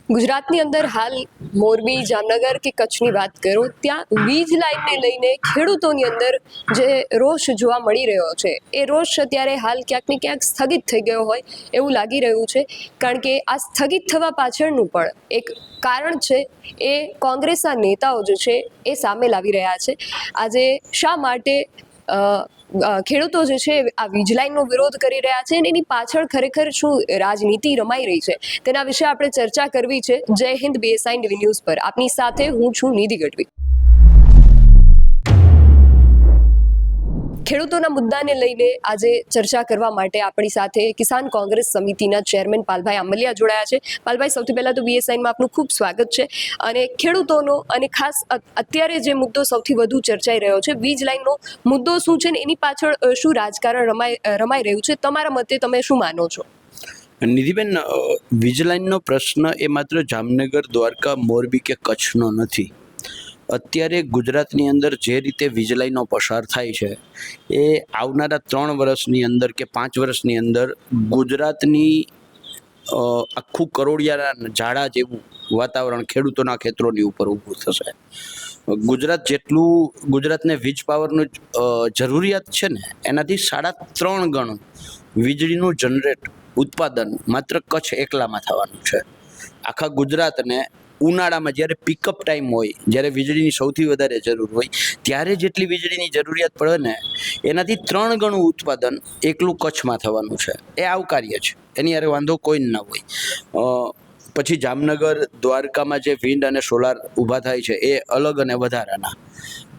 ગુજરાતની અંદર હાલ મોરબી, જામનગર કે કચ્છની વાત કરો, ત્યાં વીજ લાઇનને લઈને ખેડૂતોની અંદર જે રોષ જોવા મળી રહ્યો છે, એ રોષ અત્યારે હાલ ક્યાંક ને ક્યાંક સ્થગિત થઈ ગયો હોય એવું લાગી રહ્યું છે. કારણ કે આ સ્થગિત થવા પાછળનું પણ એક કારણ છે, એ કોંગ્રેસના નેતાઓ જે છે એ સામે લાવી રહ્યા છે. આજે શા માટે ખેડૂતો જે છે આ વીજ લાઇનનો વિરોધ કરી રહ્યા છે અને એની પાછળ ખરેખર શું રાજનીતિ રમાઈ રહી છે, તેના વિશે આપણે ચર્ચા કરવી છે. જય હિન્દ, BSI ટીવી ન્યૂઝ પર આપની સાથે હું છું નિધિ ગઢવી. ખેડૂતોના મુદ્દાને લઈને આજે ચર્ચા કરવા માટે આપણી સાથે કિસાન કોંગ્રેસ સમિતિના ચેરમેન પાલભાઈ આંબલિયા જોડાયા છે. પાલભાઈ, સૌથી પહેલા તો BSIમાં આપનું ખૂબ સ્વાગત છે. અને ખેડૂતોનો અને ખાસ અત્યારે જે મુદ્દો સૌથી વધુ ચર્ચાઈ રહ્યો છે, વીજ લાઇનનો મુદ્દો શું છે ને એની પાછળ શું રાજકારણ રમાઈ રહ્યું છે, તમારા મતે તમે શું માનો છો? નિધિબેન, વીજ લાઇનનો પ્રશ્ન એ માત્ર જામનગર, દ્વારકા, મોરબી કે કચ્છનો નથી. અત્યારે ગુજરાતની અંદર જે રીતે વીજ લાઇનો પસાર થાય છે, એ આવનારા 3 વર્ષની અંદર કે 5 વર્ષની અંદર ગુજરાતની આખું કરોડિયાના ઝાડા જેવું વાતાવરણ ખેડૂતોના ખેતરોની ઉપર ઊભું થશે. ગુજરાતને વીજ પાવરનું જરૂરિયાત છે ને, એનાથી 3.5 ગણું વીજળીનું ઉત્પાદન માત્ર કચ્છ એકલામાં થવાનું છે. આખા ગુજરાતને ઉનાળામાં જ્યારે પિકઅપ ટાઈમ હોય, જ્યારે વીજળીની સૌથી વધારે જરૂર હોય, ત્યારે જેટલી વીજળીની જરૂરિયાત પડે ને, એનાથી 3 ગણું ઉત્પાદન એકલું કચ્છમાં થવાનું છે. એ આવકાર્ય છે, એની યારે વાંધો કોઈ ન હોય. પછી જામનગર, દ્વારકામાં જે વિન્ડ અને સોલાર ઊભા થાય છે, એ અલગ અને વધારાના,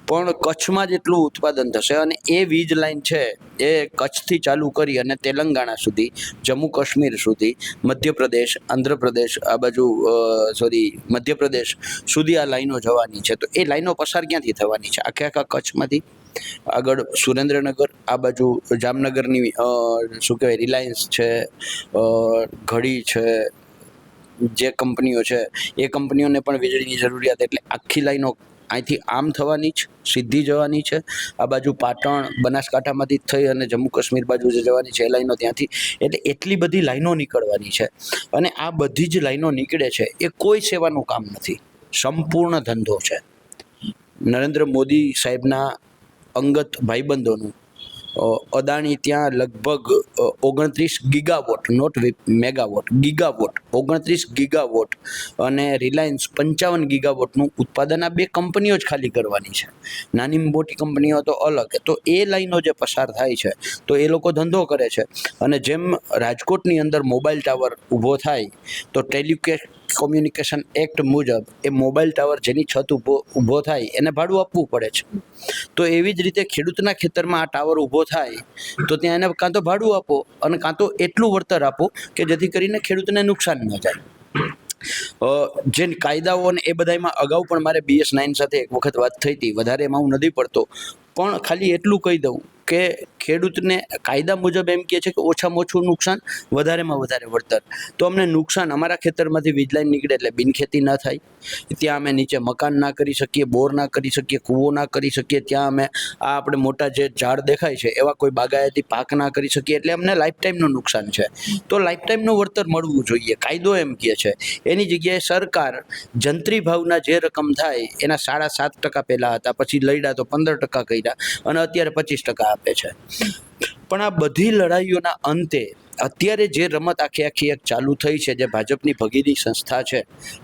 પણ કચ્છમાં જેટલું ઉત્પાદન થશે. અને એ વીજ લાઇન છે એ કચ્છથી ચાલુ કરી અને તેલંગાણા સુધી, જમ્મુ કાશ્મીર સુધી, મધ્યપ્રદેશ, આંધ્રપ્રદેશ, આ બાજુ મધ્યપ્રદેશ સુધી આ લાઈનો જવાની છે. તો એ લાઈનો પસાર ક્યાંથી થવાની છે? આખા કચ્છમાંથી આગળ સુરેન્દ્રનગર, આ બાજુ જામનગરની શું કહેવાય, રિલાયન્સ છે, ઘડી છે, જે કંપનીઓ છે એ કંપનીઓને પણ વીજળીની જરૂરિયાત. એટલે આખી લાઈનો અહીંથી આમ થવાની જ, સીધી જવાની છે. આ બાજુ પાટણ, બનાસકાંઠામાંથી થઈ અને જમ્મુ કાશ્મીર બાજુ જે જવાની છે, એ લાઈનો ત્યાંથી. એટલે એટલી બધી લાઈનો નીકળવાની છે. અને આ બધી જ લાઈનો નીકળે છે, એ કોઈ સેવાનું કામ નથી, સંપૂર્ણ ધંધો છે. નરેન્દ્ર મોદી સાહેબના અંગત ભાઈબંધોનું અદાણી ત્યાં લગભગ 29 gigawatt, not megawatt, gigawatt, 29 gigawatt, અને રિલાયન્સ 55 ગીગાવોટનું ઉત્પાદન આ 2 કંપનીઓ જ ખાલી કરવાની છે. નાની મોટી કંપનીઓ તો અલગ. તો એ લાઈનો જે પસાર થાય છે, તો એ લોકો ધંધો કરે છે. અને જેમ રાજકોટની અંદર મોબાઈલ ટાવર ઊભો થાય, તો ટેલિકોમ્યુનિકેશન એક્ટ મુજબ એ મોબાઈલ ટાવર જેની છત ઊભો થાય એને ભાડું આપવું પડે છે. તો એવી જ રીતે ખેડૂતના ખેતરમાં આ ટાવર ઊભો થાય, તો ત્યાં એને કાં તો ભાડું આપો અને કાં તો એટલું વળતર આપો કે જેથી કરીને ખેડૂતને નુકસાન ન જાય. જે કાયદાઓ અને એ બધામાં અગાઉ પણ મારે BS9 સાથે એક વખત વાત થઈ હતી, વધારે એમાં હું નથી પડતો, પણ ખાલી એટલું કહી દઉં કે ખેડૂતને કાયદા મુજબ એમ કહે છે કે ઓછામાં ઓછું નુકસાન, વધારેમાં વધારે વળતર. તો અમને નુકસાન, અમારા ખેતરમાંથી વીજ લાઈન નીકળે એટલે બિનખેતી ન થાય, ત્યાં અમે નીચે મકાન ના કરી શકીએ, બોર ના કરી શકીએ, કૂવો ના કરી શકીએ, ત્યાં અમે આ આપણે મોટા જે ઝાડ દેખાય છે એવા કોઈ બાગાયતી પાક ના કરી શકીએ. એટલે અમને લાઈફ ટાઈમનું નુકસાન છે. તો લાઈફ ટાઈમનું વળતર મળવું જોઈએ, કાયદો એમ કહે છે. એની જગ્યાએ સરકાર જંત્રી ભાવના જે રકમ થાય એના 7.5% પહેલાં હતા, પછી લડ્યા તો 15% કર્યા, અને અત્યારે 25% આપે છે. પણ આ બધી લડાઈઓના અંતે અત્યારે જે રમત આખી એક ચાલુ થઈ છે, જે ભાજપની ભગીની સંસ્થા છે,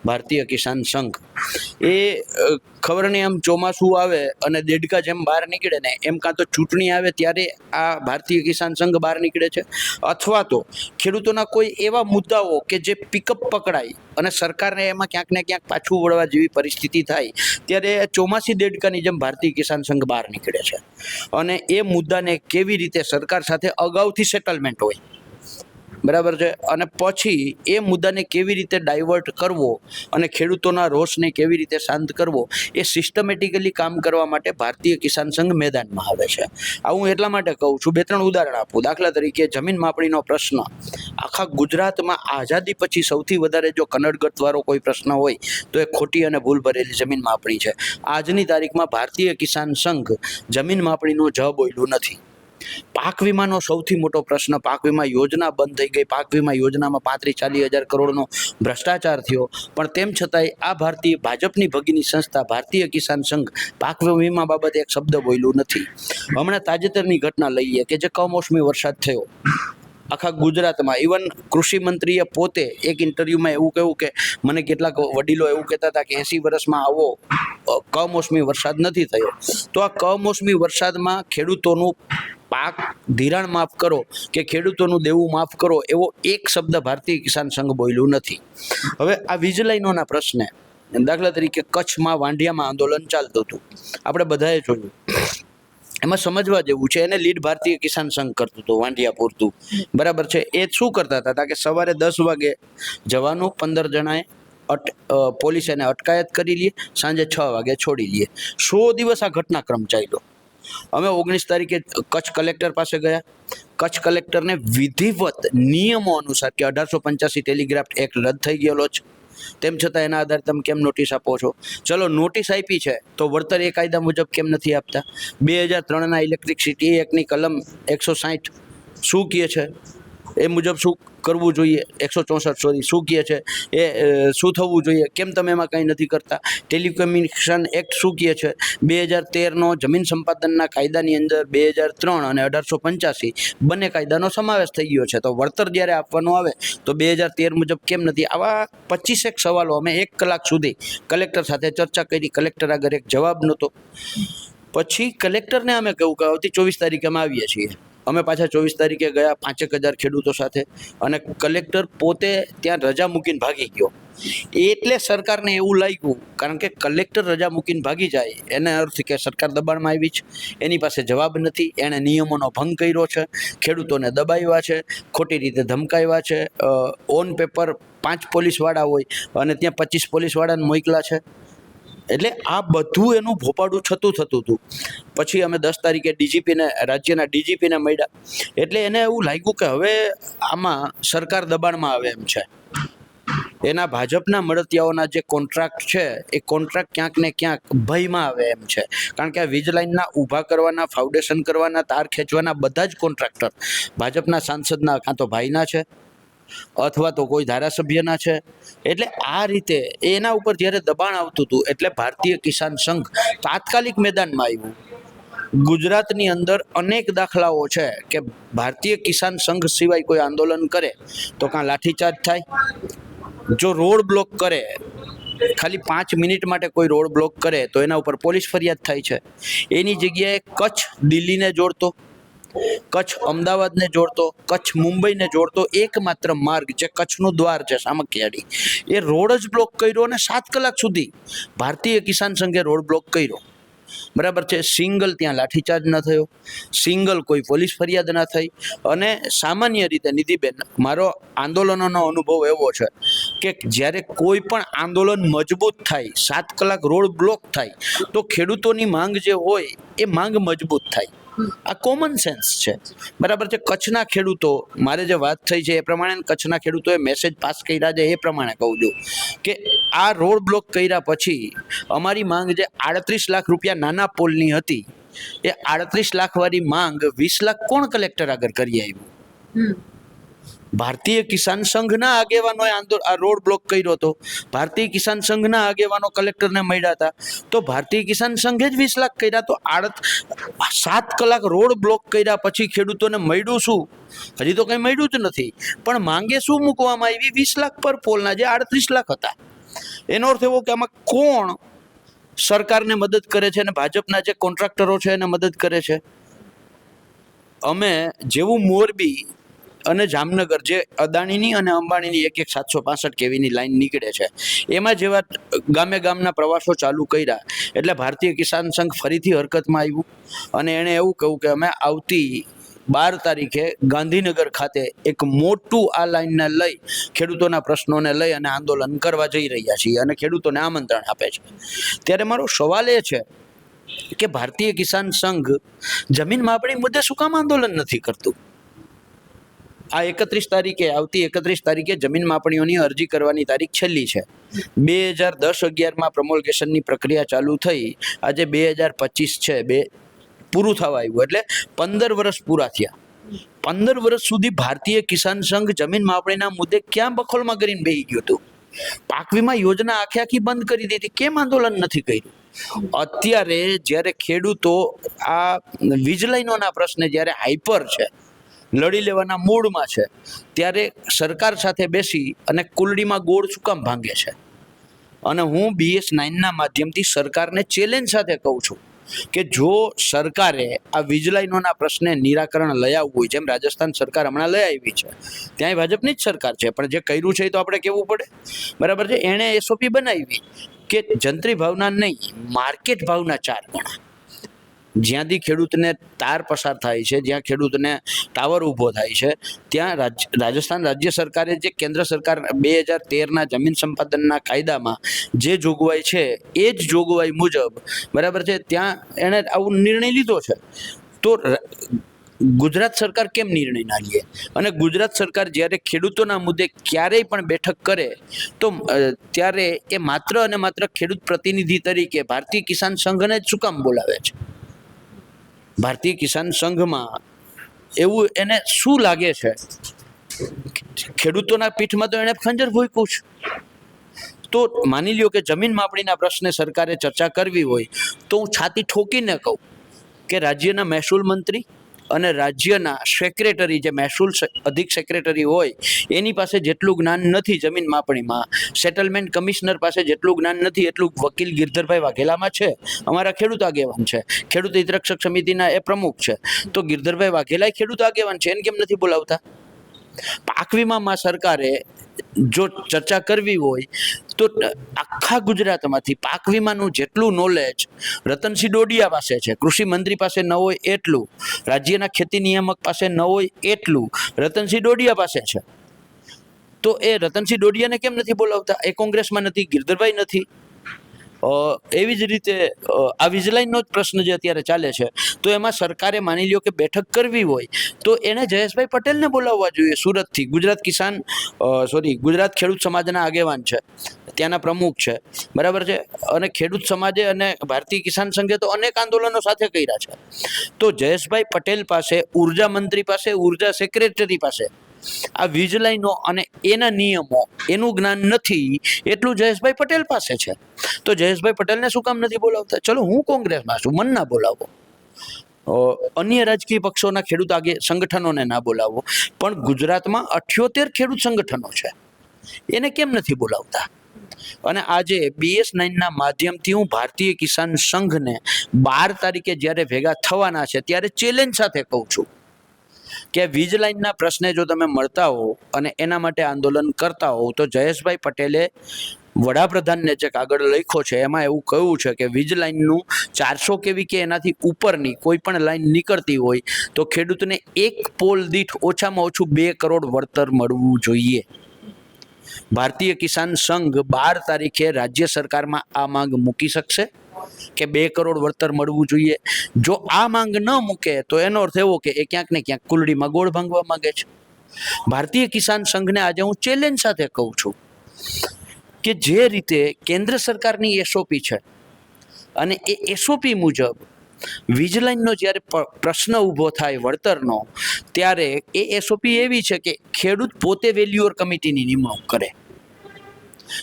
ભારતીય કિસાન સંઘ, એ ખબર નહીં, આમ ચોમાસું આવે અને દેડકા જેમ બહાર નીકળે ને, એમ કાં તો ચૂંટણી આવે ત્યારે આ ભારતીય કિસાન સંઘ બહાર નીકળે છે, અથવા તો ખેડૂતોના કોઈ એવા મુદ્દાઓ કે જે પિકઅપ પકડાય અને સરકારને એમાં ક્યાંક ને ક્યાંક પાછું વળવા જેવી પરિસ્થિતિ થાય, ત્યારે ચોમાસી દેડકાની જેમ ભારતીય કિસાન સંઘ બહાર નીકળે છે. અને એ મુદ્દાને કેવી રીતે સરકાર સાથે અગાઉથી સેટલમેન્ટ હોય, બરાબર છે, અને પછી એ મુદ્દાને કેવી રીતે ડાયવર્ટ કરવો અને ખેડૂતોના રોષને કેવી રીતે શાંત કરવો, એ સિસ્ટમેટિકલી કામ કરવા માટે ભારતીય કિસાન સંઘ મેદાનમાં આવે છે. આ હું એટલા માટે કહું છું, 2-3 ઉદાહરણ આપું. દાખલા તરીકે જમીન માપણીનો પ્રશ્ન આખા ગુજરાતમાં આઝાદી પછી સૌથી વધારે જો કનડગતવાળો કોઈ પ્રશ્ન હોય તો એ ખોટી અને ભૂલ ભરેલી જમીન માપણી છે. આજની તારીખમાં ભારતીય કિસાન સંઘ જમીન માપણીનું જ બોલ્યું નથી. પાક વીમાનો સૌથી મોટો પ્રશ્ન, પાક વીમા યોજના બંધ થઈ ગઈ, પાક વીમા યોજનામાં 35-40 હજાર કરોડનો ભ્રષ્ટાચાર થયો, પણ તેમ છતાંય આ ભાજપની ભગીની સંસ્થા ભારતીય કિસાન સંઘ પાક વીમા બાબતે એક શબ્દ બોલ્યું નથી. હમણાં તાજેતરની ઘટના લઈએ કે જે કમોસમી વરસાદ થયો આખા ગુજરાતમાં, ઇવન કૃષિ મંત્રીએ પોતે એક ઇન્ટરવ્યુમાં એવું કહ્યું કે મને કેટલાક વડીલો એવું કહેતા હતા કે 80 વર્ષમાં આવો કમોસમી વરસાદ નથી થયો. તો આ કમોસમી વરસાદમાં ખેડૂતોનું પાક ધિરાણ માફ કરો કે ખેડૂતોનું દેવું માફ કરો એવો એક શબ્દ ભારતીય કિસાન સંઘ બોલ્યું નથી. હવે આ વીજ લાઈનોના પ્રશ્ને, દાખલા તરીકે કચ્છમાં વાંઢિયામાં આંદોલન ચાલતું હતું, આપણે બધાએ જોયું. એમાં સમજવા જેવું છે, એને લીડ ભારતીય કિસાન સંઘ કરતું હતું વાંઢિયા પૂરતું, બરાબર છે. એ શું કરતા હતા કે સવારે 10 વાગે જવાનું, 15 જણાએ પોલીસ એને અટકાયત કરી લે, સાંજે 6 વાગે છોડી લે. 100 દિવસ આ ઘટનાક્રમ ચાલ્યો. અમે 19 તારીખે કચ્છ કલેક્ટર પાસે ગયા. કચ્છ કલેક્ટરને વિધિવત નિયમો અનુસાર કે 1885 ટેલિગ્રાફ એક્ટ રદ થઈ ગયેલો છે, તેમ છતાં એના આધારે તમે કેમ નોટિસ આપો છો? ચલો નોટિસ આપી છે તો વળતર એ કાયદા મુજબ કેમ નથી આપતા? 2003ના ઇલેક્ટ્રિસિટી એક્ટની કલમ 160 શું કહે છે એ મુજબ શું કરવું જોઈએ? 164 શું કહે છે એ શું થવું જોઈએ? કેમ તમે એમાં કંઈ નથી કરતા? ટેલિકોમ્યુનિકેશન એક્ટ શું કહે છે? 2013નો જમીન સંપાદનના કાયદાની અંદર 2003 અને 1885 બંને કાયદાનો સમાવેશ થઈ ગયો છે, તો વળતર જ્યારે આપવાનું આવે તો 2013 મુજબ કેમ નથી? આવા 25 સવાલો અમે 1 કલાક સુધી કલેક્ટર સાથે ચર્ચા કરી. કલેક્ટર આગળ એક જવાબ નહોતો. પછી કલેક્ટરને અમે કહ્યું કે આવતી 24 તારીખે અમે આવીએ છીએ. અમે પાછા 24 તારીખે ગયા 5,000 ખેડૂતો સાથે, અને કલેક્ટર પોતે ત્યાં રજા મૂકીને ભાગી ગયો. એટલે સરકારને એવું લાગ્યું, કારણ કે કલેક્ટર રજા મૂકીને ભાગી જાય એને અર્થ કે સરકાર દબાણમાં આવી છે, એની પાસે જવાબ નથી, એણે નિયમોનો ભંગ કર્યો છે, ખેડૂતોને દબાવ્યા છે, ખોટી રીતે ધમકાવ્યા છે. ઓન પેપર 5 પોલીસવાળા હોય અને ત્યાં 25 પોલીસવાળાને મોકલા છે. એટલે આ બધું એનું ભોપાડું થતું હતું. પછી અમે 10 તારીખે ડીજીપીને, રાજ્યના ડીજીપીને મળ્યા. એટલે એને એવું લાગ્યું કે હવે આમાં સરકાર દબાણમાં આવે એમ છે. એના ભાજપના મળતિયાઓના જે કોન્ટ્રાક્ટ છે એ કોન્ટ્રાક્ટ ક્યાંક ને ક્યાંક ભયમાં આવે એમ છે, કારણ કે આ વીજ લાઈનના ઊભા કરવાના, ફાઉન્ડેશન કરવાના, તાર ખેંચવાના બધા જ કોન્ટ્રાક્ટર ભાજપના સાંસદના કાં તો ભાઈના છે અથવા તો કોઈ ધારાસભ્યના છે. એટલે આ રીતે એના ઉપર જ્યારે દબાણ આવતું હતું એટલે ભારતીય કિસાન સંઘ તાત્કાલિક મેદાનમાં આવ્યું. ગુજરાતની અંદર અનેક દાખલાઓ છે કે ભારતીય કિસાન સંઘ સિવાય કોઈ આંદોલન કરે તો કાં લાઠીચાર્જ થાય, જો રોડ બ્લોક કરે, ખાલી 5 મિનિટ માટે કોઈ રોડ બ્લોક કરે તો એના ઉપર પોલીસ ફરિયાદ થાય છે. એની જગ્યાએ કચ્છ દિલ્હીને જોડતો, કચ્છ અમદાવાદને જોડતો, કચ્છ મુંબઈને જોડતો એકમાત્ર માર્ગ જે કચ્છનું દ્વાર છે સામખિયાળી, એ રોડ જ બ્લોક કર્યો અને 7 કલાક સુધી ભારતીય કિસાન સંઘે રોડ બ્લોક કર્યો. બરાબર છે. સિંગલ ત્યાં લાઠીચાર્જ ન થયો, સિંગલ કોઈ પોલીસ ફરિયાદ ના થઈ. અને સામાન્ય રીતે નિધિબેન, મારો આંદોલનોનો અનુભવ એવો છે કે જ્યારે કોઈ પણ આંદોલન મજબૂત થાય, 7 કલાક રોડ બ્લોક થાય, તો ખેડૂતોની માંગ જે હોય એ માંગ મજબૂત થાય. આ કોમન સેન્સ છે. બરાબર છે. કચ્છના ખેડૂતો, મારે જે વાત થઈ છે એ પ્રમાણે કચ્છના ખેડૂતોએ મેસેજ પાસ કર્યા છે, એ પ્રમાણે કહું છું કે આ રોડ બ્લોક કર્યા પછી અમારી માંગ જે 38 લાખ રૂપિયા નાના પોલની હતી, એ 38 લાખ વાળી માંગ 20 લાખ કોણ કલેક્ટર આગળ કરી આવ્યું? ભારતીય કિસાન સંઘના આગેવાનોએ આ રોડ બ્લોક કર્યો હતો. ભારતીય કિસાન સંઘના આગેવાનો કલેક્ટરને મળ્યા હતા, તો ભારતીય કિસાન સંઘે જ 20 લાખ કર્યા. તો 7 કલાક રોડ બ્લોક કર્યા પછી ખેડૂતોને મળ્યું શું? હજી તો કંઈ મળ્યું જ નથી. પણ માંગે શું મૂકવામાં આવી? 20 લાખ પર પોલના જે 38 લાખ હતા. એનો અર્થ એવો કે આમાં કોણ સરકારને મદદ કરે છે અને ભાજપના જે કોન્ટ્રાક્ટરો છે એને મદદ કરે છે? અમે જેવું મોરબી અને જામનગર, જે અદાણીની અને અંબાણીની 765 કેવીની લાઈન નીકળે છે, એમાં જેવા ગામે ગામના પ્રવાસો ચાલુ કર્યા એટલે ભારતીય કિસાન સંઘ ફરીથી હરકતમાં આવ્યું અને એણે એવું કહ્યું કે અમે આવતી 12 તારીખે ગાંધીનગર ખાતે એક મોટું આ લાઈનને લઈ, ખેડૂતોના પ્રશ્નોને લઈ અને આંદોલન કરવા જઈ રહ્યા છીએ અને ખેડૂતોને આમંત્રણ આપે છે. ત્યારે મારો સવાલ એ છે કે ભારતીય કિસાન સંઘ જમીન માપણી મુદ્દે શું કામ આંદોલન નથી કરતું? આ 31 તારીખે, આવતી 31 તારીખે જમીન માપણીઓની અરજી કરવાની તારીખ છેલ્લી છે. 2010-11માં પ્રમોલ્ગેશનની પ્રક્રિયા ચાલુ થઈ, આજે 2025 છે. પૂરું થવા આવ્યું, એટલે 15 વર્ષ પૂરા થયા. 15 વર્ષ સુધી ભારતીય કિસાન સંઘ જમીન માપણીના મુદ્દે ક્યાં બખોલમાં કરીને બેસી ગયું હતું? પાક વીમા યોજના આખી બંધ કરી દીધી, કેમ આંદોલન નથી કર્યું? અત્યારે જ્યારે ખેડૂતો આ વીજ લાઈનોના પ્રશ્ને જ્યારે હાઈપર છે, લડી લેવાના મૂડમાં છે, ત્યારે સરકાર સાથે બેસી અને કુલડીમાં ગોળ શું કામ ભાંગે છે? અને હું BS9ના માધ્યમથી સરકારને ચેલેન્જ સાથે કહું છું કે જો સરકારે આ વીજ લાઈનોના પ્રશ્ને નિરાકરણ લઈ આવવું હોય, જેમ રાજસ્થાન સરકાર હમણાં લઈ આવી છે, ત્યાંય ભાજપની જ સરકાર છે, પણ જે કર્યું છે એ તો આપણે કહેવું પડે, બરાબર છે. એણે SOP બનાવી કે જંત્રી ભાવના નહીં, માર્કેટ ભાવના 4 ગણા. જ્યાંથી ખેડૂતને તાર પસાર થાય છે, જ્યાં ખેડૂતને ટાવર ઊભો થાય છે, ત્યાં રાજસ્થાન રાજ્ય સરકારે જે કેન્દ્ર સરકાર 2013ના જમીન સંપાદનના કાયદામાં જે જોગવાઈ છે એ જ જોગવાઈ મુજબ, બરાબર છે, ત્યાં એણે આવું નિર્ણય લીધો છે. તો ગુજરાત સરકાર કેમ નિર્ણય ના લે? અને ગુજરાત સરકાર જ્યારે ખેડૂતોના મુદ્દે ક્યારેય પણ બેઠક કરે તો ત્યારે એ માત્ર અને માત્ર ખેડૂત પ્રતિનિધિ તરીકે ભારતીય કિસાન સંઘને જ શું કામ બોલાવે છે? ભારતીય કિસાન સંઘમાં એવું એને શું લાગે છે? ખેડૂતોના પીઠમાં તો એને ખંજર ભૂક્યું છે. તો માની લ્યો કે જમીન માપણીના પ્રશ્ને સરકારે ચર્ચા કરવી હોય તો હું છાતી ઠોકીને કહું કે રાજ્યના મહેસૂલ મંત્રી અને રાજ્યના સેક્રેટરી, જે મહેસૂલ અધિક સેક્રેટરી હોય, એની પાસે જેટલું જ્ઞાન નથી જમીન માપણીમાં, સેટલમેન્ટ કમિશનર પાસે જેટલું જ્ઞાન નથી એટલું વકીલ ગિરધરભાઈ વાઘેલામાં છે. અમારા ખેડૂત આગેવાન છે, ખેડૂત હિતરક્ષક સમિતિના એ પ્રમુખ છે. તો ગિરધરભાઈ વાઘેલા ખેડૂત આગેવાન છે, એને કેમ નથી બોલાવતા? પાક વીમામાં સરકારે જો ચર્ચા કરવી હોય તો આખા ગુજરાતમાંથી પાક વીમાનું જેટલું નોલેજ રતનસિંહ ડોડિયા પાસે છે, કૃષિ મંત્રી પાસે ન હોય એટલું, રાજ્યના ખેતી નિયામક પાસે ન હોય એટલું રતનસિંહ ડોડિયા પાસે છે. તો એ રતનસિંહ ડોડિયાને કેમ નથી બોલાવતા? એ કોંગ્રેસમાં નથી, ગિરધરભાઈ નથી. એવી જ રીતે આ વીજ લાઈનનો જ પ્રશ્ન જે અત્યારે ચાલે છે, તો એમાં સરકારે માની લ્યો કે બેઠક કરવી હોય તો એને જયેશભાઈ પટેલને બોલાવવા જોઈએ સુરતથી. ગુજરાત ખેડૂત સમાજના આગેવાન છે, ત્યાંના પ્રમુખ છે, બરાબર છે. અને ખેડૂત સમાજે અને ભારતીય કિસાન સંઘે તો અનેક આંદોલનો સાથે કર્યા છે. તો જયેશભાઈ પટેલ પાસે, ઉર્જા મંત્રી પાસે, ઉર્જા સેક્રેટરી પાસે આ વીજ લાઈનો અને એના નિયમો, એનું જ્ઞાન નથી એટલું જયેશભાઈ પટેલ પાસે છે. તો જયેશભાઈ પટેલને શું કામ નથી બોલાવતા? ચલો હું કોંગ્રેસમાં છું, મન ના બોલાવો, અન્ય રાજકીય પક્ષોના ખેડૂત સંગઠનોને ના બોલાવો, પણ ગુજરાતમાં 78 ખેડૂત સંગઠનો છે, એને કેમ નથી બોલાવતા? અને આજે BS9ના માધ્યમથી હું ભારતીય કિસાન સંઘને 12 તારીખે જ્યારે ભેગા થવાના છે ત્યારે ચેલેન્જ સાથે કહું છું કે વીજ લાઈનના પ્રશ્ને જો તમે મળતા હો અને એના માટે આંદોલન કરતા હો તો જયેશભાઈ પટેલે વડાપ્રધાનને જે કાગળ લખ્યો છે એમાં એવું કહ્યું છે કે વીજ લાઈનનું 400 kV કે એનાથી ઉપરની કોઈ પણ લાઈન નીકળતી હોય તો ખેડૂતને એક પોલ દીઠ ઓછામાં ઓછું 2 કરોડ વળતર મળવું જોઈએ. ભારતીય કિસાન સંઘ 12 તારીખે રાજ્ય સરકારમાં આ માંગ મૂકી શકશે કે 2 કરોડ વળતર મળવું જોઈએ. જો આ માંગ ન મૂકે તો એનો અર્થ એવો કે એ ક્યાંક ને ક્યાંક કુલડીમાં ગોળ ભાંગવા માંગે છે. ભારતીય કિસાન સંઘને આજે હું ચેલેન્જ સાથે કહું છું કે જે રીતે કેન્દ્ર સરકારની SOP છે અને એ SOP મુજબ વીજ લાઈનનો જ્યારે પ્રશ્ન ઊભો થાય વળતરનો, ત્યારે એ SOP એવી છે કે ખેડૂત પોતે વેલ્યુઅર કમિટીની નિમણૂક કરે.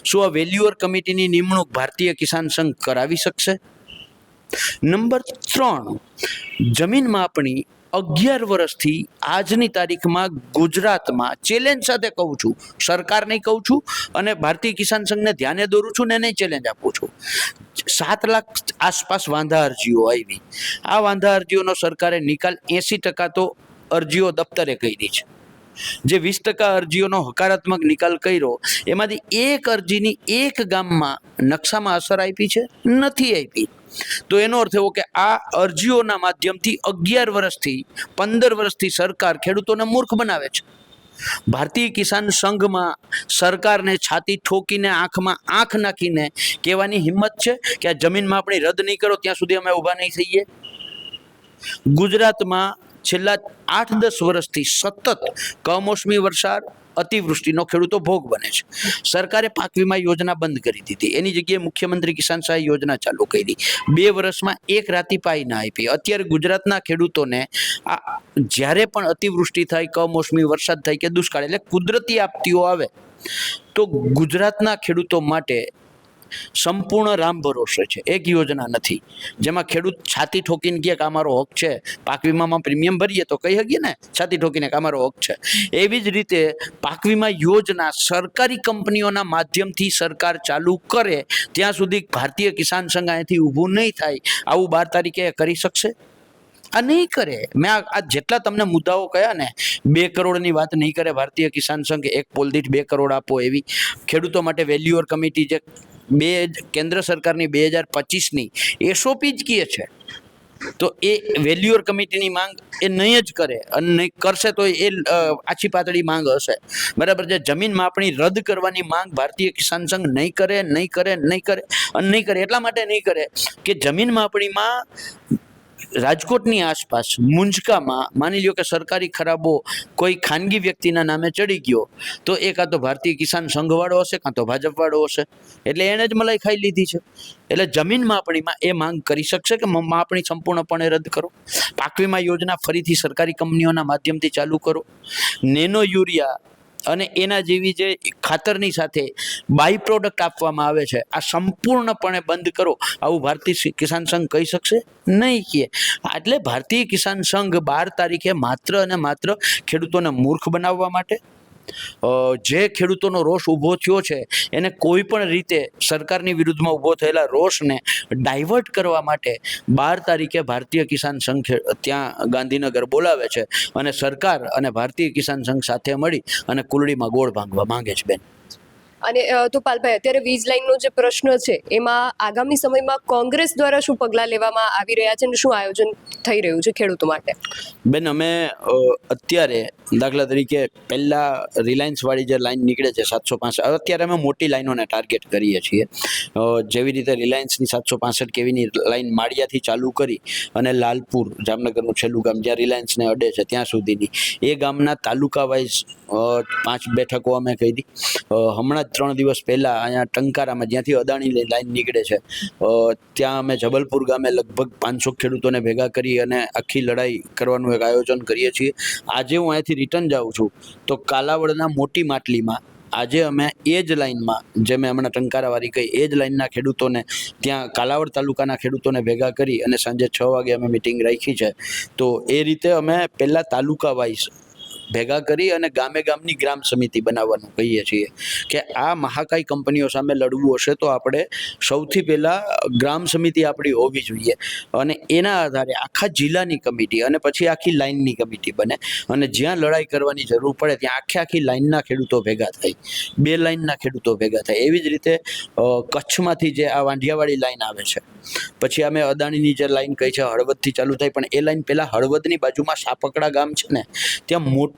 શું આ વેલ્યુઅર કમિટીની નિમણૂક ભારતીય કિસાન સંઘ કરાવી શકશે? નંબર 3, જમીન માપણી 11 વર્ષથી આજની તારીખમાં ગુજરાતમાં, ચેલેન્જ સાથે કહું છું, સરકાર નહીં કહું છું અને ભારતીય કિસાન સંઘને ધ્યાને દોરું છું ને એને ચેલેન્જ આપું છું, 7 લાખ આસપાસ વાંધા અરજીઓ આવી. આ વાંધા અરજીઓનો સરકારે નિકાલ 80% તો અરજીઓ દફતરે કરી છે. જે 20% અરજીઓનો હકારાત્મક નિકાલ કર્યો એમાંથી એક અરજીની એક ગામમાં નકશામાં અસર આપી છે? નથી આપી. તો એનો અર્થ એવો કે આ અરજીઓના માધ્યમથી 11 વર્ષથી 15 વર્ષથી સરકાર ખેડૂતોને મૂર્ખ બનાવે છે. ભારતીય કિસાન સંઘમાં સરકારને છાતી ઠોકીને આંખમાં આંખ નાખીને કહેવાની હિંમત છે કે આ જમીન માપણી રદ નહીં કરો ત્યાં સુધી અમે ઊભા નહીં થઈએ. ગુજરાતમાં છેલ્લા 8-10 વર્ષથી સતત કમોસમી વરસાદ અતિવૃષ્ટિનો ખેડૂતો ભોગ બને છે. સરકારે પાક વીમા યોજના બંધ કરી દીધી, એની જગ્યાએ મુખ્યમંત્રી કિસાન સહાય યોજના ચાલુ કરી. 2 વર્ષમાં એક રાતી પાઈ ના આપી. અત્યારે ગુજરાતના ખેડૂતોને આ જ્યારે પણ અતિવૃષ્ટિ થાય, કમોસમી વરસાદ થાય કે દુષ્કાળ એટલે કુદરતી આપત્તિઓ આવે તો ગુજરાતના ખેડૂતો માટે સંપૂર્ણ રામ ભરોસે છે. એક યોજના નથી જેમાં ખેડૂત છાતી ઠોકીને કહે કે અમારો હક છે, પાક વીમામાં પ્રીમિયમ ભરીએ તો કહી શકીએ ને છાતી ઠોકીને કે અમારો હક છે. એવી જ રીતે પાક વીમા યોજના સરકારી કંપનીઓના માધ્યમથી સરકાર ચાલુ કરે ત્યાં સુધી ભારતીય કિસાન સંઘ અહીંથી ઊભું નહીં થાય. આવું 12 તારીખે કરી શકશે? આ નહીં કરે. મેં આ જેટલા તમને મુદ્દાઓ કહ્યા ને, 2 કરોડની વાત નહીં કરે ભારતીય કિસાન સંઘ, એક પોલ દીઠ 2 કરોડ આપો એવી. ખેડૂતો માટે વેલ્યુઅર કમિટી જે કેન્દ્ર સરકારની 2025ની SOP જ કહે છે, તો એ વેલ્યુઅર કમિટીની માંગ એ નહીં જ કરે અને નહીં કરશે તો એ આછી પાતળી માંગ હશે. બરાબર છે. જમીન માપણી રદ કરવાની માંગ ભારતીય કિસાન સંઘ નહીં કરે, નહીં કરે, નહીં કરે અને નહીં કરે. એટલા માટે નહીં કરે કે જમીન માપણીમાં રાજકોટની આસપાસ મુંજકામાં માની લ્યો કે સરકારી ખરાબો કોઈ ખાનગી વ્યક્તિના નામે ચડી ગયો તો એ કાં તો ભારતીય કિસાન સંઘવાળો હશે કાં તો ભાજપવાળો હશે, એટલે એણે જ મલાઈ ખાઈ લીધી છે. એટલે જમીન માપણીમાં એ માંગ કરી શકશે કે માપણી સંપૂર્ણપણે રદ કરો. પાક વીમા યોજના ફરીથી સરકારી કંપનીઓના માધ્યમથી ચાલુ કરો. નેનો યુરિયા અને એના જેવી જે ખાતરની સાથે બાય પ્રોડક્ટ આપવામાં આવે છે આ સંપૂર્ણપણે બંધ કરો. આવું ભારતીય કિસાન સંઘ કહી શકશે? નહીં કહે. એટલે ભારતીય કિસાન સંઘ 12 તારીખે માત્ર અને માત્ર ખેડૂતોને મૂર્ખ બનાવવા માટે, જે ખેડૂતોનો રોષ ઊભો થયો છે એને કોઈ પણ રીતે સરકારની વિરુદ્ધમાં ઊભો થયેલા રોષને ડાયવર્ટ કરવા માટે 12 તારીખે ભારતીય કિસાન સંઘ ત્યાં ગાંધીનગર બોલાવે છે અને સરકાર અને ભારતીય કિસાન સંઘ સાથે મળી અને કુલડીમાં ગોળ ભાંગવા માંગે છે. બેન, અને તુપાલભાઈ, અત્યારે વીજ લાઈનનો જે પ્રશ્ન છે એમાં આગામી સમયમાં કોંગ્રેસ દ્વારા શું પગલાં લેવામાં આવી રહ્યા છે અને શું આયોજન થઈ રહ્યું છે ખેડૂતો માટે? બેન, અમે અત્યારે દાખલા તરીકે પહેલા રિલાયન્સ વાળી જે લાઈન નીકળે છે 765, અત્યારે અમે મોટી લાઈનોને ટાર્ગેટ કરીએ છીએ. જેવી રીતે રિલાયન્સની 765 કેવીની લાઈન માળિયાથી ચાલુ કરી અને લાલપુર જામનગરનું છેલ્લું ગામ જ્યાં રિલાયન્સને અડે છે ત્યાં સુધીની એ ગામના તાલુકા વાઇઝ 5 બેઠકો અમે કહી દી. હમણાં જ 3 દિવસ પહેલા અહીંયા ટંકારામાં જ્યાંથી અદાણીની લાઈન નીકળે છે ત્યાં અમે જબલપુર ગામે લગભગ 500 ખેડૂતોને ભેગા કરી અને આખી લડાઈ કરવાનું એક આયોજન કરીએ છીએ. આજે હું અહીંથી રિટર્ન જાઉં છું તો કાલાવડના મોટી માટલીમાં આજે અમે એ જ લાઈનમાં જે મેં હમણાં ટંકારાવાળી કહી એ જ લાઈનના ખેડૂતોને ત્યાં કાલાવડ તાલુકાના ખેડૂતોને ભેગા કરી અને સાંજે 6 વાગે અમે મિટિંગ રાખી છે. તો એ રીતે અમે પહેલાં તાલુકા વાઇઝ ભેગા કરી અને ગામે ગામની ગ્રામ સમિતિ બનાવવાનું કહીએ છીએ કે આ મહાકાય કંપનીઓ સામે લડવું હશે તો આપણે સૌથી પહેલાં ગ્રામ સમિતિ આપણી હોવી જોઈએ અને એના આધારે આખા જિલ્લાની કમિટી અને પછી આખી લાઇનની કમિટી બને અને જ્યાં લડાઈ કરવાની જરૂર પડે ત્યાં આખી લાઇનના ખેડૂતો ભેગા થાય, 2 લાઇનના ખેડૂતો ભેગા થાય. એવી જ રીતે કચ્છમાંથી જે આ વાંઢિયાવાળી લાઈન આવે છે, પછી અમે અદાણીની જે લાઈન કહી છે હળવદથી ચાલુ થાય, પણ એ લાઈન પહેલાં હળવદની બાજુમાં સાપકડા ગામ છે ને ત્યાં મોટું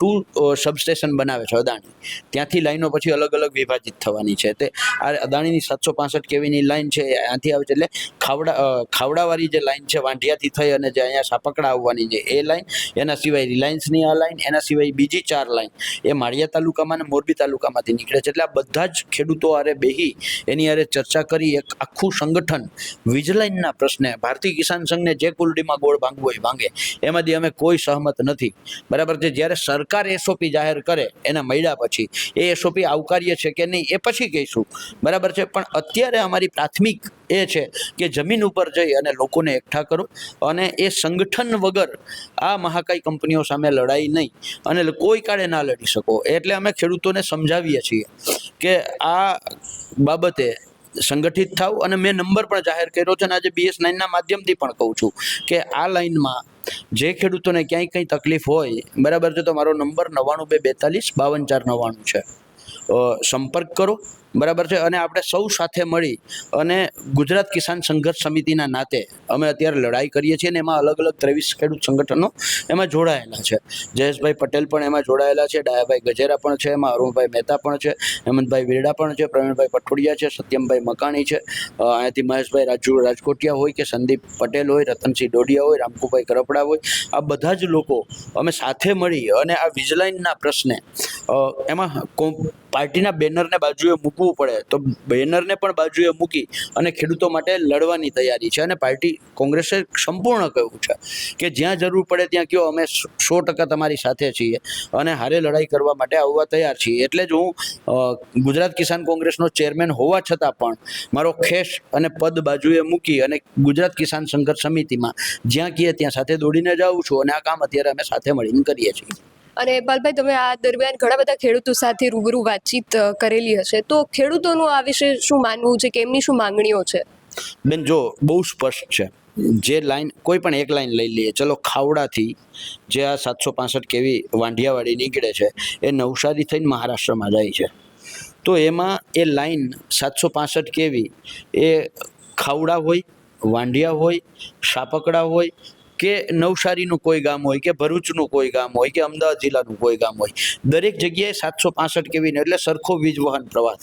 સબસ્ટેશન બનાવે છે અદાણી, ત્યાંથી લાઈનો પછી અલગ અલગ વિભાજિત થવાની છે. તે આ અદાણીની 765 કેવીની લાઈન છે ત્યાંથી આવે છે એટલે ખાવડાવાળી જે લાઈન છે વાંઢિયાથી થઈ અને જે અહીંયા સાપકડા આવવાની છે એ લાઈન, એના સિવાય રિલાયન્સની આ લાઈન, એના સિવાય બીજી 4 લાઈન એ માળિયા તાલુકામાં અને મોરબી તાલુકામાંથી નીકળે છે. એટલે આ બધા જ ખેડૂતો આરે બેહી એની આરે ચર્ચા કરી એક આખું સંગઠન વીજ લાઈનના પ્રશ્ને ભારતીય કિસાન સંઘને જે કુલડીમાં ગોળ ભાંગવો હોય ભાંગે, એમાંથી અમે કોઈ સહમત નથી. બરાબર છે. જ્યારે સરકાર SOP જાહેર કરે એના મળ્યા પછી એ SOP આવકાર્ય છે કે નહીં એ પછી કહીશું. બરાબર છે. પણ અત્યારે અમારી પ્રાથમિક એ છે કે જમીન ઉપર જઈ અને લોકોને એકઠા કરો અને એ સંગઠન વગર આ મહાકાય કંપનીઓ સામે લડાઈ નહીં અને કોઈ કાળે ના લડી શકો. એટલે અમે ખેડૂતોને સમજાવીએ છીએ કે આ બાબતે સંગઠિત થાવ અને મેં નંબર પણ જાહેર કર્યો છે અને આજે BS9ના માધ્યમથી પણ કહું છું કે આ લાઈનમાં જે ખેડૂતોને ક્યાંય કંઈ તકલીફ હોય, બરાબર છે, તો મારો નંબર 99 242 52 499 છે. સંપર્ક કરો બરાબર છે. અને આપણે સૌ સાથે મળી અને ગુજરાત કિસાન સંઘર્ષ સમિતિના નાતે અમે અત્યારે લડાઈ કરીએ છીએ, અને એમાં અલગ અલગ 23 ખેડૂત સંગઠનો એમાં જોડાયેલા છે. જયેશભાઈ પટેલ પણ એમાં જોડાયેલા છે, ડાયાભાઈ ગજેરા પણ છે, એમાં અરુણભાઈ મહેતા પણ છે, હેમંતભાઈ વેરડા પણ છે, પ્રવીણભાઈ પઠોડિયા છે, સત્યમભાઈ મકાણી છે, અહીંયાથી મહેશભાઈ રાજકોટિયા હોય કે સંદીપ પટેલ હોય, રતનસિંહ ડોડિયા હોય, રામકુભાઈ કરપડા હોય, આ બધા જ લોકો અમે સાથે મળી અને આ વીજલાઇનના પ્રશ્ને એમાં પાર્ટીના બેનરને બાજુએ મૂકવું પડે તો બેનરને પણ બાજુએ મૂકી અને ખેડૂતો માટે લડવાની તૈયારી છે. અને પાર્ટી કોંગ્રેસે સંપૂર્ણ કહ્યું છે કે જ્યાં જરૂર પડે ત્યાં કયો, અમે 100% તમારી સાથે છીએ અને હારે લડાઈ કરવા માટે આવવા તૈયાર છીએ. એટલે જ હું ગુજરાત કિસાન કોંગ્રેસનો ચેરમેન હોવા છતાં પણ મારો ખેસ અને પદ બાજુએ મૂકી અને ગુજરાત કિસાન સંઘર્ષ સમિતિમાં જ્યાં કહીએ ત્યાં સાથે દોડીને જાઉં છું, અને આ કામ અત્યારે અમે સાથે મળીને કરીએ છીએ. અને પાલભાઈ, તમે આ દરમિયાન ઘણા બધા ખેડૂતો સાથે રૂબરૂ વાતચીત કરેલી હશે, તો ખેડૂતોનું આ વિશે શું માનવું છે કે એમની શું માંગણીઓ છે? બેન જો, બહુ સ્પષ્ટ છે. જે લાઈન કોઈ પણ એક લાઈન લઈ લઈએ, ચલો ખાવડાથી જે આ 765 કેવી વાંઢિયાવાડી નીકળે છે એ નવસારી થઈને મહારાષ્ટ્રમાં જાય છે, તો એમાં એ લાઈન 765 કેવી એ ખાવડા હોય, વાંઢિયા હોય, સાપકડા હોય કે નવસારીનું કોઈ ગામ હોય કે ભરૂચનું કોઈ ગામ હોય કે અમદાવાદ જિલ્લાનું કોઈ ગામ હોય, દરેક જગ્યાએ 765 કેવીને એટલે સરખો વીજ વહન પ્રવાહ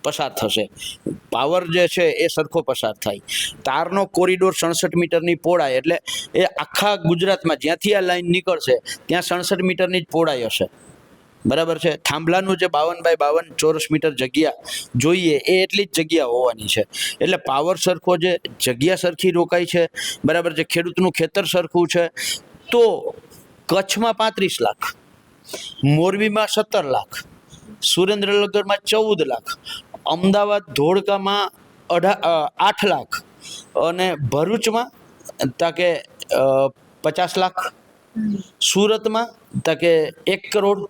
પસાર થશે. પાવર જે છે એ સરખો પસાર થાય. તારનો કોરિડોર 67 મીટરની પહોળાઈ, એટલે એ આખા ગુજરાતમાં જ્યાંથી આ લાઈન નીકળશે ત્યાં 67 મીટરની જ પહોળાઈ હશે. બરાબર છે. થાંભલાનું જે 52 બાય 52 ચોરસ મીટર જગ્યા જોઈએ એ એટલી જ જગ્યા હોવાની છે. એટલે પાવર સરખો છે, જગ્યા સરખી રોકાઈ છે, બરાબર છે, ખેડૂતનું ખેતર સરખું છે. તો કચ્છમાં 35 લાખ, મોરબીમાં 17 લાખ, સુરેન્દ્રનગરમાં 14 લાખ, અમદાવાદ ધોળકામાં 8 લાખ અને ભરૂચમાં તાકે 50 લાખ, સુરતમાં તાકે 1 કરોડ,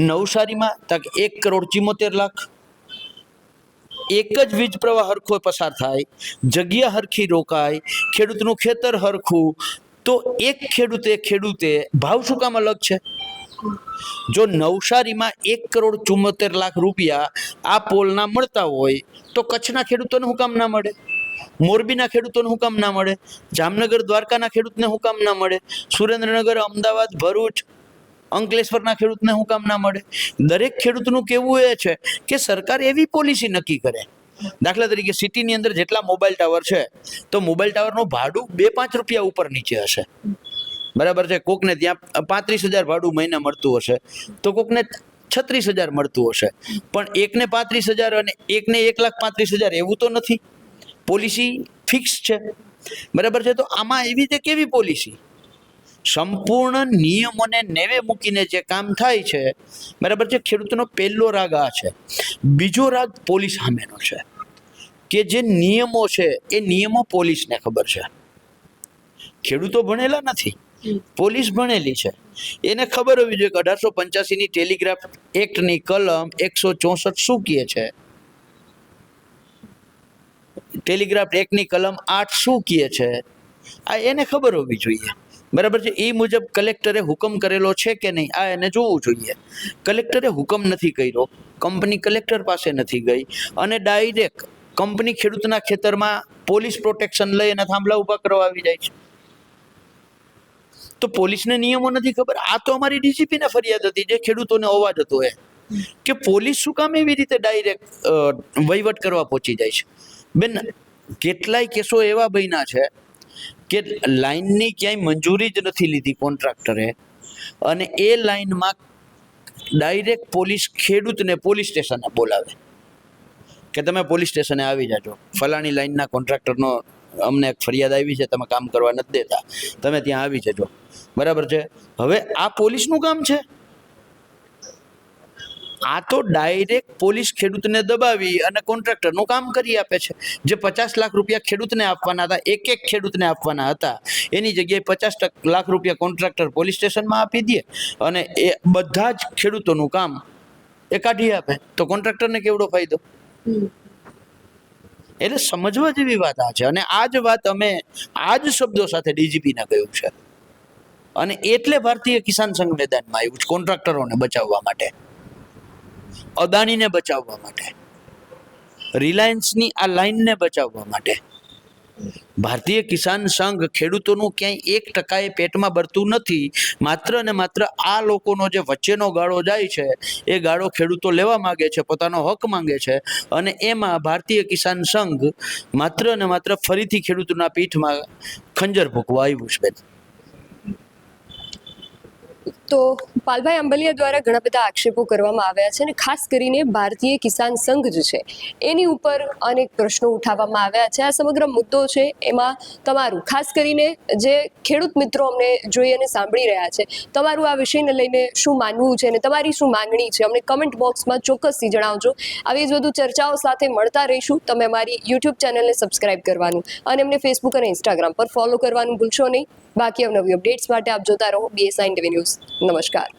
નવસારીમાં તાકે 1,74,00,000. એક જ વીજ પ્રવાહ હરખો પસાર થાય, જગ્યા હરખી રોકાય, ખેડૂતનું ખેતર હરખું, તો એક ખેડૂતે ભાવ શું કામ અલગ છે? જો નવસારીમાં 1,74,00,000 રૂપિયા આ પોલના મળતા હોય તો કચ્છના ખેડૂતોને હું કામ ના મળે? મોરબીના ખેડૂતોને હું કામ ના મળે? જામનગર દ્વારકાના ખેડૂતને હું કામ ના મળે? સુરેન્દ્રનગર, અમદાવાદ, ભરૂચ, અંકલેશ્વરના ખેડૂતને હું કામ ના મળે? દરેક ખેડૂતનું કહેવું એ છે કે સરકાર એવી પોલિસી નક્કી કરે. દાખલા તરીકે સિટીની અંદર જેટલા મોબાઈલ ટાવર છે તો મોબાઈલ ટાવરનું ભાડું 2-5 રૂપિયા ઉપર નીચે હશે. બરાબર છે. કોકને ત્યાં 35,000 ભાડું મહિને મળતું હશે તો કોકને 36,000 મળતું હશે, પણ એકને 35,000 અને એકને 1,35,000 એવું તો નથી. પોલિસી ફિક્સ છે. બરાબર છે. તો આમાં એવી રીતે કેવી પોલિસી? સંપૂર્ણ નિયમોને નેવે મૂકીને જે કામ થાય છે, બરાબર છે. ખેડૂતનો પહેલો રાગ આ છે. બીજો રાગ પોલીસ સામેનો છે કે જે નિયમો છે એ નિયમો પોલીસને ખબર છે. ખેડૂતો ભણેલા નથી, પોલીસ ભણેલી છે. એને ખબર હોવી જોઈએ કે 1885ની ટેલિગ્રાફ એક્ટની કલમ 164 શું કહે છે, ટેલિગ્રાફ એક્ટની કલમ 8 શું કહે છે, આ એને ખબર હોવી જોઈએ. બરાબર છે. એ મુજબ કલેક્ટરે હુકમ કરેલો છે કે નહીં આ એને જોવું જોઈએ. કલેક્ટરે હુકમ નથી કર્યો, કંપની કલેક્ટર પાસે નથી ગઈ અને ડાયરેક્ટ કંપની ખેડૂતના ખેતરમાં પોલીસ પ્રોટેક્શન લઈ અને થાંભલા ઊભા કરવા આવી જાય છે. તો પોલીસને નિયમો નથી ખબર. આ તો અમારી ડીજીપીને ફરિયાદ હતી જે ખેડૂતોને અવાજ હતો એ કે પોલીસ શું કામ એવી રીતે ડાયરેક્ટ વહીવટ કરવા પહોંચી જાય છે. બેન, કેટલાય કેસો એવા બન્યા છે કે લાઈનની ક્યાંય મંજૂરી જ નથી લીધી કોન્ટ્રાક્ટરે, અને એ લાઈનમાં ડાયરેક્ટ પોલીસ ખેડૂતને પોલીસ સ્ટેશને બોલાવે કે તમે પોલીસ સ્ટેશને આવી જાજો, ફલાણી લાઈનના કોન્ટ્રાક્ટરનો અમને એક ફરિયાદ આવી છે, તમે કામ કરવા નથી દેતા, તમે ત્યાં આવી જજો. બરાબર છે. હવે આ પોલીસનું કામ છે? આ તો ડાયરેક્ટ પોલીસ ખેડૂતને દબાવી અને કોન્ટ્રાક્ટરનું કામ કરી આપે છે. જે 50 લાખ રૂપિયા ખેડૂતને આપવાના હતા, એક ખેડૂતને આપવાના હતા, એની જગ્યાએ 50 લાખ રૂપિયા કોન્ટ્રાક્ટર પોલીસ સ્ટેશનમાં આપી દે અને એ બધા જ ખેડૂતોનું કામ એ કાઢી આપે. તો કોન્ટ્રાક્ટરને કેવડો ફાયદો? એટલે સમજવા જેવી વાત આ છે. અને આ જ વાત અમે આ જ શબ્દો સાથે ડીજીપીને કહ્યું છે, અને એટલે ભારતીય કિસાન સંઘ મેદાનમાં આવ્યું છે કોન્ટ્રાક્ટરોને બચાવવા માટે, અદાણીને બચાવવા માટે. રિલાયન્સની આ લાઇનને બચાવવા માટે ભારતીય કિસાન સંઘ ખેડૂતોનું ક્યાંય 1% પેટમાં ભરતું નથી. માત્ર ને માત્ર આ લોકોનો જે વચ્ચેનો ગાળો જાય છે એ ગાળો ખેડૂતો લેવા માંગે છે, પોતાનો હક માંગે છે, અને એમાં ભારતીય કિસાન સંઘ માત્ર ને માત્ર ફરીથી ખેડૂતોના પીઠમાં ખંજર ભૂકવા આવ્યું છે. તો પાલભાઈ આંબલિયા દ્વારા ઘણા બધા આક્ષેપો કરવામાં આવ્યા છે અને ખાસ કરીને ભારતીય કિસાન સંઘ જે છે એની ઉપર અનેક પ્રશ્નો ઉઠાવવામાં આવ્યા છે. આ સમગ્ર મુદ્દો છે એમાં તમારું ખાસ કરીને જે ખેડૂત મિત્રો અમને જોઈ અને સાંભળી રહ્યા છે, તમારું આ વિષયને લઈને શું માનવું છે અને તમારી શું માંગણી છે અમને કમેન્ટ બોક્સમાં ચોક્કસથી જણાવજો. આવી જ વધુ ચર્ચાઓ સાથે મળતા રહીશું. તમે અમારી યુટ્યુબ ચેનલને સબસ્ક્રાઇબ કરવાનું અને અમને ફેસબુક અને ઇન્સ્ટાગ્રામ પર ફોલો કરવાનું ભૂલશો નહીં. બાકી અવનવી અપડેટ્સ માટે આપ જોતા રહો BSI ટીવી ન્યૂઝ. નમસ્કાર.